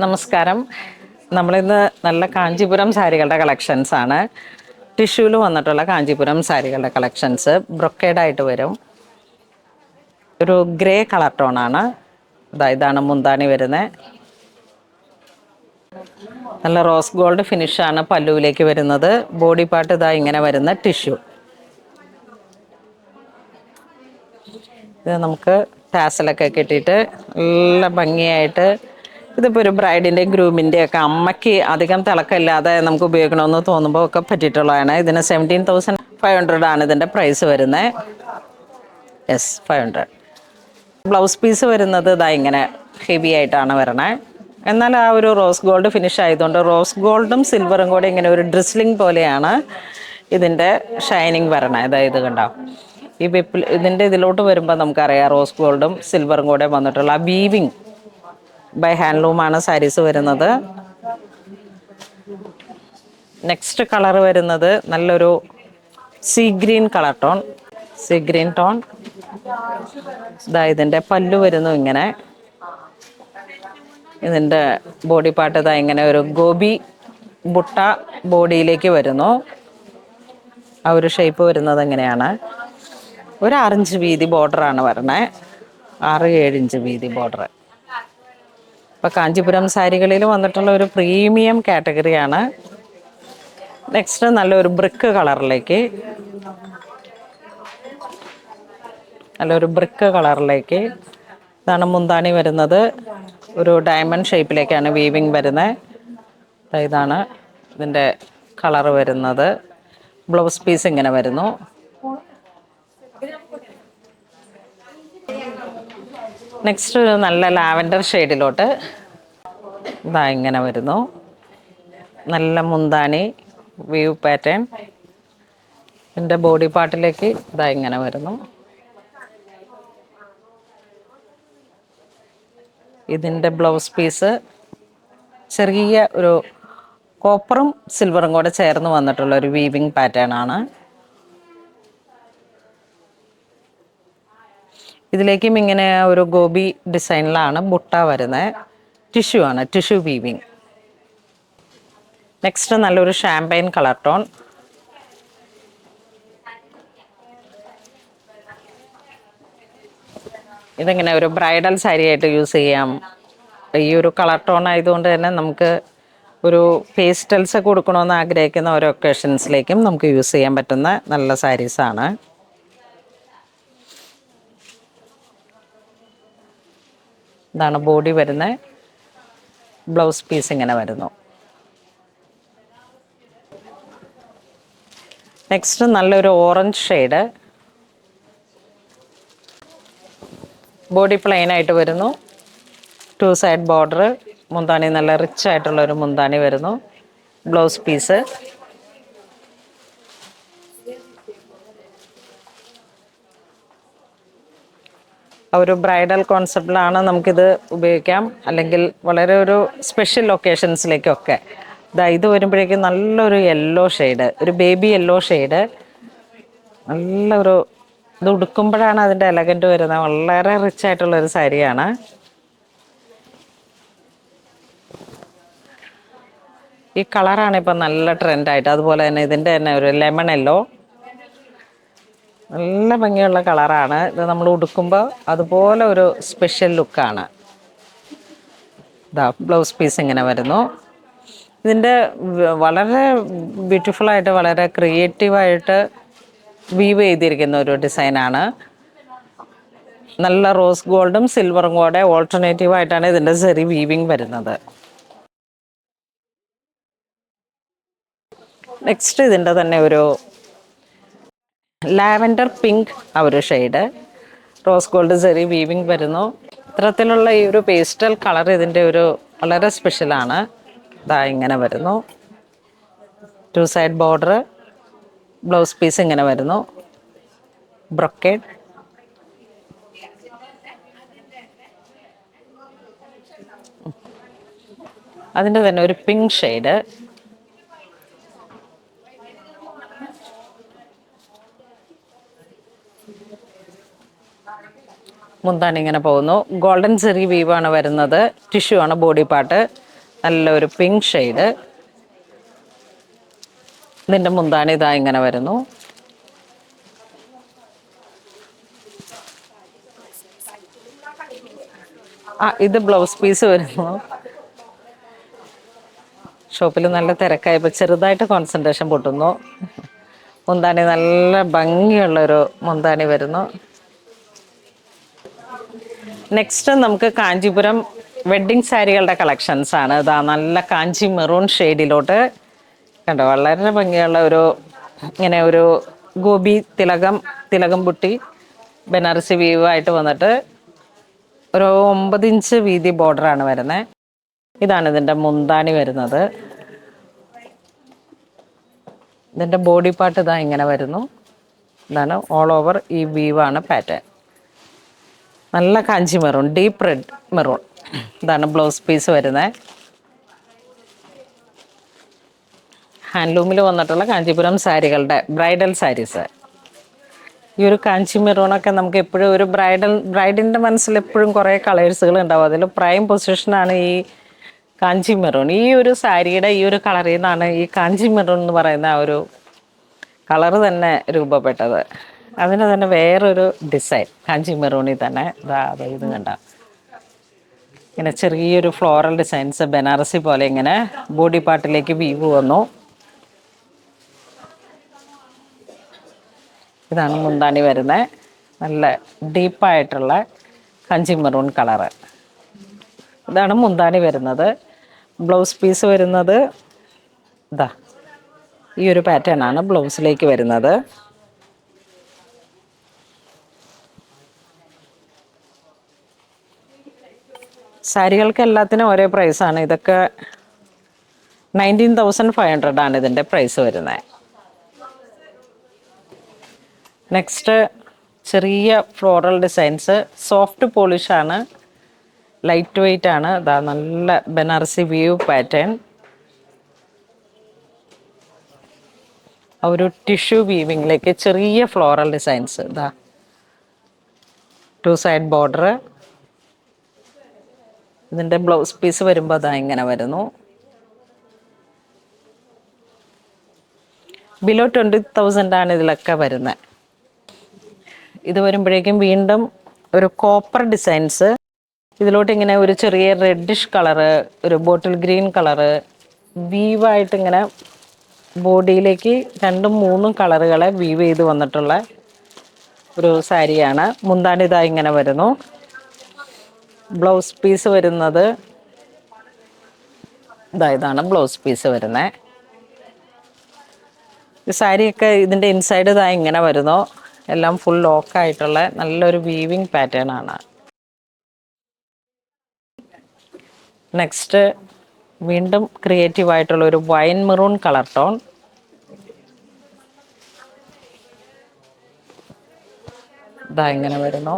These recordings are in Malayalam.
നമസ്കാരം. നമ്മളിന്ന് നല്ല കാഞ്ചീപുരം സാരികളുടെ കളക്ഷൻസ് ആണ്. ടിഷ്യൂല് വന്നിട്ടുള്ള കാഞ്ചീപുരം സാരികളുടെ കളക്ഷൻസ് ബ്രൊക്കേഡായിട്ട് വരും. ഒരു ഗ്രേ കളർ ടോണാണ്. ഇതാണ് മുന്താണി വരുന്നത്. നല്ല റോസ് ഗോൾഡ് ഫിനിഷാണ് പല്ലുവിലേക്ക് വരുന്നത്. ബോഡി പാർട്ട് ഇങ്ങനെ വരുന്ന ടിഷ്യൂ. ഇത് നമുക്ക് ടാസലൊക്കെ കെട്ടിയിട്ട് നല്ല ഭംഗിയായിട്ട്, ഇതിപ്പോൾ ഒരു ബ്രൈഡിൻ്റെയും ഗ്രൂമിൻ്റെയും ഒക്കെ അമ്മയ്ക്ക് അധികം തിളക്കമില്ലാതെ നമുക്ക് ഉപയോഗിക്കണമെന്ന് തോന്നുമ്പോൾ ഒക്കെ പറ്റിയിട്ടുള്ളതാണ്. ഇതിന് 17,500 ആണ് ഇതിൻ്റെ പ്രൈസ് വരുന്നത്. യെസ്, 500. ബ്ലൗസ് പീസ് വരുന്നത് ഇങ്ങനെ ഹെവി ആയിട്ടാണ് വരണേ. എന്നാൽ ആ ഒരു റോസ് ഗോൾഡ് ഫിനിഷ് ആയതുകൊണ്ട് റോസ് ഗോൾഡും സിൽവറും കൂടെ ഇങ്ങനെ ഒരു ഡ്രിസ്ലിംഗ് പോലെയാണ് ഇതിൻ്റെ ഷൈനിങ് വരണേ. ഇത് കണ്ടോ, ഈ ഇതിൻ്റെ ഇതിലോട്ട് വരുമ്പോൾ നമുക്കറിയാം റോസ് ഗോൾഡും സിൽവറും കൂടെ വന്നിട്ടുള്ള ആ വീവിങ് ബൈ ഹാൻഡ്ലൂമാണ് സാരീസ് വരുന്നത്. നെക്സ്റ്റ് കളർ വരുന്നത് നല്ലൊരു see green colour tone. See green tone. ഇതിൻ്റെ പല്ലു വരുന്നു ഇങ്ങനെ. ഇതിൻ്റെ ബോഡി പാർട്ട് ഇങ്ങനെ ഒരു ഗോപി ബുട്ട ബോഡിയിലേക്ക് വരുന്നു. ആ ഒരു ഷേപ്പ് വരുന്നത് എങ്ങനെയാണ്. ഒരു 6 ഇഞ്ച് വീതി ബോർഡറാണ് വരണേ. 6-7 ഇഞ്ച് വീതി ബോർഡർ. ഇപ്പോൾ കാഞ്ചീപുരം സാരികളിൽ വന്നിട്ടുള്ള ഒരു പ്രീമിയം കാറ്റഗറിയാണ്. നെക്സ്റ്റ് നല്ലൊരു ബ്രിക്ക് കളറിലേക്ക്, ഇതാണ് മുന്താണി വരുന്നത്. ഒരു ഡയമണ്ട് ഷേപ്പിലേക്കാണ് വീവിങ് വരുന്നത്. ഇതാണ് ഇതിൻ്റെ കളർ വരുന്നത്. ബ്ലൗസ് പീസ് ഇങ്ങനെ വരുന്നു. നെക്സ്റ്റ് ഒരു നല്ല ലാവൻഡർ ഷെയ്ഡിലോട്ട് ഇങ്ങനെ വരുന്നു. നല്ല മുന്താണി വീവ് പാറ്റേൺ. ഇതിൻ്റെ ബോഡി പാർട്ടിലേക്ക് ഇങ്ങനെ വരുന്നു. ഇതിൻ്റെ ബ്ലൗസ് പീസ് ചെറിയ ഒരു കോപ്പറും സിൽവറും കൂടെ ചേർന്ന് വന്നിട്ടുള്ള ഒരു വീവിങ് പാറ്റേൺ ആണ്. ഇതിലേക്കും ഇങ്ങനെ ഒരു ഗോപി ഡിസൈനിലാണ് ബുട്ട വരുന്നത്. ടിഷ്യൂ ആണ്, ടിഷ്യൂ വീവിങ്. നെക്സ്റ്റ് നല്ലൊരു ഷാമ്പൈൻ കളർ ടോൺ. ഇതിങ്ങനെ ഒരു ബ്രൈഡൽ സാരി ആയിട്ട് യൂസ് ചെയ്യാം. ഈ ഒരു കളർ ടോൺ ആയതുകൊണ്ട് തന്നെ നമുക്ക് ഒരു പേസ്റ്റൽസ് കൊടുക്കണമെന്ന് ആഗ്രഹിക്കുന്ന ഓരോ ഒക്കേഷൻസിലേക്കും നമുക്ക് യൂസ് ചെയ്യാൻ പറ്റുന്ന നല്ല സാരീസാണ്. ഇതാണ് ബോഡി വരുന്നത്. ബ്ലൗസ് പീസ് ഇങ്ങനെ വരുന്നു. നെക്സ്റ്റ് നല്ലൊരു ഓറഞ്ച് ഷെയ്ഡ്. ബോഡി പ്ലെയിൻ ആയിട്ട് വരുന്നു. 2 സൈഡ് ബോർഡർ. മുന്താണി നല്ല റിച്ച് ആയിട്ടുള്ളൊരു മുന്താണി വരുന്നു. Blouse piece. ഒരു ബ്രൈഡൽ കോൺസെപ്റ്റിലാണ് നമുക്കിത് ഉപയോഗിക്കാം. അല്ലെങ്കിൽ വളരെ ഒരു സ്പെഷ്യൽ ഒക്കേഷൻസിലേക്കൊക്കെ. ഇത് വരുമ്പോഴേക്കും നല്ലൊരു യെല്ലോ ഷെയ്ഡ്, ഒരു ബേബി യെല്ലോ ഷെയ്ഡ്. നല്ലൊരു ഇത് ഉടുക്കുമ്പോഴാണ് അതിൻ്റെ എലഗൻറ്റ് വരുന്നത്. വളരെ റിച്ച് ആയിട്ടുള്ളൊരു സാരിയാണ്. ഈ കളറാണ് ഇപ്പം നല്ല ട്രെൻഡായിട്ട്. അതുപോലെ തന്നെ ഇതിൻ്റെ തന്നെ ഒരു ലെമൺ യെല്ലോ, നല്ല ഭംഗിയുള്ള കളറാണ്. ഇത് നമ്മൾ ഉടുക്കുമ്പോൾ അതുപോലെ ഒരു സ്പെഷ്യൽ ലുക്കാണ്. ബ്ലൗസ് പീസ് ഇങ്ങനെ വരുന്നു. ഇതിൻ്റെ വളരെ ബ്യൂട്ടിഫുള്ളായിട്ട്, വളരെ ക്രിയേറ്റീവായിട്ട് വീവ് ചെയ്തിരിക്കുന്ന ഒരു ഡിസൈനാണ്. നല്ല റോസ് ഗോൾഡും സിൽവറും കൂടെ ഓൾട്ടർനേറ്റീവായിട്ടാണ് ഇതിൻ്റെ സെറി വീവിങ് വരുന്നത്. നെക്സ്റ്റ് ഇതിൻ്റെ തന്നെ ഒരു ലാവൻഡർ പിങ്ക് ആ ഒരു ഷെയ്ഡ്. റോസ് ഗോൾഡ് സെറി വീവിങ് വരുന്നു. ഇത്തരത്തിലുള്ള ഈ ഒരു പേസ്റ്റൽ കളർ ഇതിൻ്റെ ഒരു വളരെ സ്പെഷ്യലാണ്. ഇങ്ങനെ വരുന്നു. 2 സൈഡ് ബോർഡർ. ബ്ലൗസ് പീസ് ഇങ്ങനെ വരുന്നു. ബ്രൊക്കേഡ്. അതിൻ്റെ തന്നെ ഒരു പിങ്ക് ഷെയ്ഡ്. മുന്താണി ഇങ്ങനെ പോകുന്നു. ഗോൾഡൻ സെറി വീവാണ് വരുന്നത്. ടിഷ്യൂ ആണ് ബോഡി പാർട്ട്. നല്ലൊരു പിങ്ക് ഷെയ്ഡ്. ഇതിൻ്റെ മുന്താണി ഇതാ ഇങ്ങനെ വരുന്നു. ഇത് ബ്ലൗസ് പീസ് വരുന്നു. ഷോപ്പിൽ നല്ല തിരക്കായപ്പോൾ ചെറുതായിട്ട് കോൺസെൻട്രേഷൻ പൊട്ടുന്നു. മുന്താണി നല്ല ഭംഗിയുള്ളൊരു മുന്താണി വരുന്നു. നെക്സ്റ്റ് നമുക്ക് കാഞ്ചീപുരം വെഡ്ഡിങ് സാരികളുടെ കളക്ഷൻസ് ആണ്. ഇതാ നല്ല കാഞ്ചി മെറൂൺ ഷെയ്ഡിലോട്ട് കണ്ടോ, വളരെ ഭംഗിയുള്ള ഒരു ഇങ്ങനെ ഒരു ഗോപി തിലകം പുട്ടി ബനാറസി വീവ് ആയിട്ട് വന്നിട്ട് ഒരു 9 ഇഞ്ച് വീതി ബോർഡറാണ് വരുന്നത്. ഇതാണ് ഇതിൻ്റെ മുന്താണി വരുന്നത്. ഇതിൻ്റെ ബോഡി പാർട്ട് ഇതാ ഇങ്ങനെ വരുന്നു. ഇതാണ് ഓൾ ഓവർ ഈ വീവാണ് പാറ്റേൺ. നല്ല കാഞ്ചി മെറൂൺ, ഡീപ്പ് റെഡ് മെറൂൺ. ഇതാണ് ബ്ലൗസ് പീസ് വരുന്നത്. ഹാൻഡ്ലൂമിൽ വന്നിട്ടുള്ള കാഞ്ചീപുരം സാരികളുടെ ബ്രൈഡൽ സാരീസ്. ഈ ഒരു കാഞ്ചി മെറൂണൊക്കെ നമുക്ക് എപ്പോഴും ഒരു ബ്രൈഡിൻ്റെ മനസ്സിൽ എപ്പോഴും കുറേ കളേഴ്സുകൾ ഉണ്ടാവും. അതിൽ പ്രൈം പൊസിഷനാണ് ഈ കാഞ്ചി മെറൂൺ. ഈ ഒരു സാരിയുടെ ഈ ഒരു കളറിൽ നിന്നാണ് ഈ കാഞ്ചി മെറൂൺ എന്ന് പറയുന്ന ആ ഒരു കളറ് തന്നെ രൂപപ്പെട്ടത്. അതിന് തന്നെ വേറൊരു ഡിസൈൻ കാഞ്ചി മെറൂണിൽ തന്നെ ഇത് കണ്ട ഇങ്ങനെ ചെറിയൊരു ഫ്ലോറൽ ഡിസൈൻസ് ബനാറസി പോലെ ഇങ്ങനെ ബോഡി പാർട്ടിലേക്ക് വീവ് വന്നു. ഇതാണ് മുന്താണി വരുന്നത്. നല്ല ഡീപ്പായിട്ടുള്ള കാഞ്ചി മെറൂൺ കളറ്. ഇതാണ് മുന്താണി വരുന്നത്. ബ്ലൗസ് പീസ് വരുന്നത് ഇതാ ഈ ഒരു പാറ്റേൺ ആണ് ബ്ലൗസിലേക്ക് വരുന്നത്. സാരികൾക്ക് എല്ലാത്തിനും ഒരേ പ്രൈസാണ്. ഇതൊക്കെ 19,500 ആണ് ഇതിൻ്റെ പ്രൈസ് വരുന്നത്. നെക്സ്റ്റ് ചെറിയ ഫ്ലോറൽ ഡിസൈൻസ്, സോഫ്റ്റ് പോളിഷാണ്, ലൈറ്റ് വെയ്റ്റ് ആണ്. ഇതാ നല്ല ബനാറസി വ്യൂ പാറ്റേൺ. ഒരു ടിഷ്യൂ വീവിങ്ങിലേക്ക് ചെറിയ ഫ്ലോറൽ ഡിസൈൻസ്. ഇതാ 2 സൈഡ് ബോർഡർ. ഇതിൻ്റെ ബ്ലൗസ് പീസ് വരുമ്പോൾ അതാ ഇങ്ങനെ വരുന്നു. ബിലോ 20,000 ആണ് ഇതിലൊക്കെ വരുന്നത്. ഇത് വരുമ്പോഴേക്കും വീണ്ടും ഒരു കോപ്പർ ഡിസൈൻസ്. ഇതിലോട്ട് ഇങ്ങനെ ഒരു ചെറിയ റെഡിഷ് കളറ്, ഒരു ബോട്ടിൽ ഗ്രീൻ കളറ് വീവായിട്ട് ഇങ്ങനെ ബോഡിയിലേക്ക് 2-3 കളറുകളെ വീവ് ചെയ്ത് വന്നിട്ടുള്ള ഒരു സാരിയാണ്. മുന്താണി ഇതാ ഇങ്ങനെ വരുന്നു. ബ്ലൗസ് പീസ് വരുന്നത് ഇതാണ് ബ്ലൗസ് പീസ് വരുന്നത്. ഈ സാരിയൊക്കെ ഇതിൻ്റെ ഇൻസൈഡ് ഇതാ ഇങ്ങനെ വരുന്നു. എല്ലാം ഫുൾ ലോക്കായിട്ടുള്ള നല്ലൊരു വീവിങ് പാറ്റേൺ ആണ്. നെക്സ്റ്റ് വീണ്ടും ക്രിയേറ്റീവ് ആയിട്ടുള്ള ഒരു വൈൻ മെറൂൺ കളർ ടോൺ. ഇതാ ഇങ്ങനെ വരുന്നു.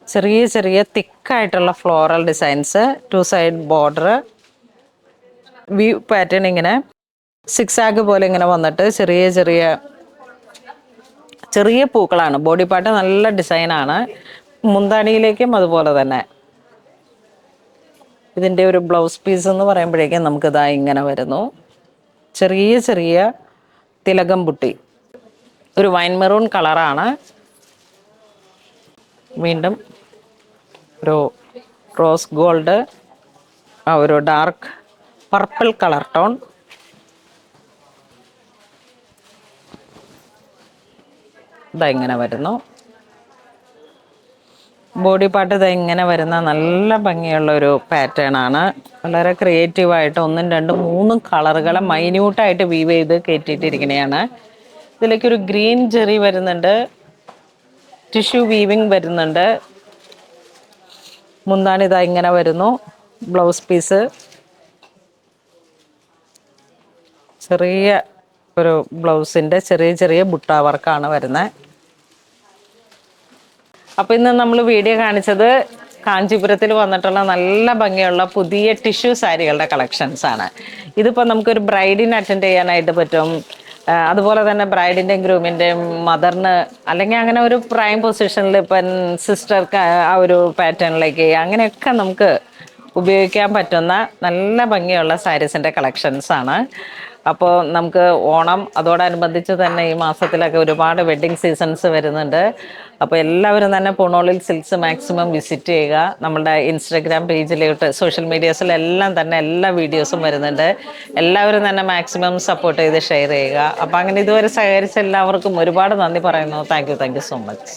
ചെറിയ ചെറിയ തിക്കായിട്ടുള്ള floral designs, 2 side border, view pattern ഇങ്ങനെ സിക്സാഗ് പോലെ ഇങ്ങനെ വന്നിട്ട് ചെറിയ ചെറിയ ചെറിയ പൂക്കളാണ്. ബോഡി പാർട്ട് നല്ല ഡിസൈനാണ്. മുന്താണിയിലേക്കും അതുപോലെ തന്നെ. ഇതിൻ്റെ ഒരു ബ്ലൗസ് പീസ് എന്ന് പറയുമ്പോഴേക്കും നമുക്കിതാ ഇങ്ങനെ വരുന്നു. ചെറിയ ചെറിയ തിലകം പുട്ടി, ഒരു വൈൻ മെറൂൺ കളറാണ്. വീണ്ടും ഒരു റോസ് ഗോൾഡ്, ഒരു ഡാർക്ക് പർപ്പിൾ കളർ ടോൺ. ഇതാ ഇങ്ങനെ വരുന്നു. ബോഡി പാർട്ട് ഇതാ ഇങ്ങനെ വരുന്ന നല്ല ഭംഗിയുള്ള ഒരു പാറ്റേൺ ആണ്. വളരെ ക്രിയേറ്റീവായിട്ട് 1, 2, 3 കളറുകളെ മൈന്യൂട്ടായിട്ട് വീവ് ചെയ്ത് കയറ്റിയിട്ടിരിക്കണതാണ്. ഇതിലേക്കൊരു ഗ്രീൻ ജെറി വരുന്നുണ്ട്, ടിഷ്യൂ വീവിങ് വരുന്നുണ്ട്. മുന്താണി ഇതാ ഇങ്ങനെ വരുന്നു. ബ്ലൗസ് പീസ് ചെറിയ ഒരു ബ്ലൗസിൻ്റെ ചെറിയ ചെറിയ ബുട്ട വർക്കാണ് വരുന്നത്. അപ്പോൾ ഇന്ന് നമ്മൾ വീഡിയോ കാണിച്ചത് കാഞ്ചീപുരത്തിൽ വന്നിട്ടുള്ള നല്ല ഭംഗിയുള്ള പുതിയ ടിഷ്യൂ സാരികളുടെ കളക്ഷൻസ് ആണ്. ഇതിപ്പോൾ നമുക്കൊരു ബ്രൈഡിന് അറ്റൻഡ് ചെയ്യാനായിട്ട് പറ്റും. അതുപോലെ തന്നെ ബ്രൈഡിൻ്റെയും ഗ്രൂമിൻ്റെയും മദറിന്, അല്ലെങ്കിൽ അങ്ങനെ ഒരു പ്രൈം പൊസിഷനിൽ ഇപ്പം സിസ്റ്റർക്ക് ആ ഒരു പാറ്റേണിലേക്ക് അങ്ങനെയൊക്കെ നമുക്ക് ഉപയോഗിക്കാൻ പറ്റുന്ന നല്ല ഭംഗിയുള്ള സാരീസിൻ്റെ കളക്ഷൻസാണ്. അപ്പോൾ നമുക്ക് ഓണം അതോടനുബന്ധിച്ച് തന്നെ ഈ മാസത്തിലൊക്കെ ഒരുപാട് വെഡ്ഡിങ് സീസൺസ് വരുന്നുണ്ട്. അപ്പോൾ എല്ലാവരും തന്നെ പൂണോളിൽ സിൽക്സ് മാക്സിമം വിസിറ്റ് ചെയ്യുക. നമ്മളുടെ ഇൻസ്റ്റഗ്രാം പേജിലോട്ട് സോഷ്യൽ മീഡിയാസിലെല്ലാം തന്നെ എല്ലാ വീഡിയോസും വരുന്നുണ്ട്. എല്ലാവരും തന്നെ മാക്സിമം സപ്പോർട്ട് ചെയ്ത് ഷെയർ ചെയ്യുക. അപ്പോൾ അങ്ങനെ ഇതുവരെ സഹകരിച്ച എല്ലാവർക്കും ഒരുപാട് നന്ദി പറയുന്നു. Thank you so much.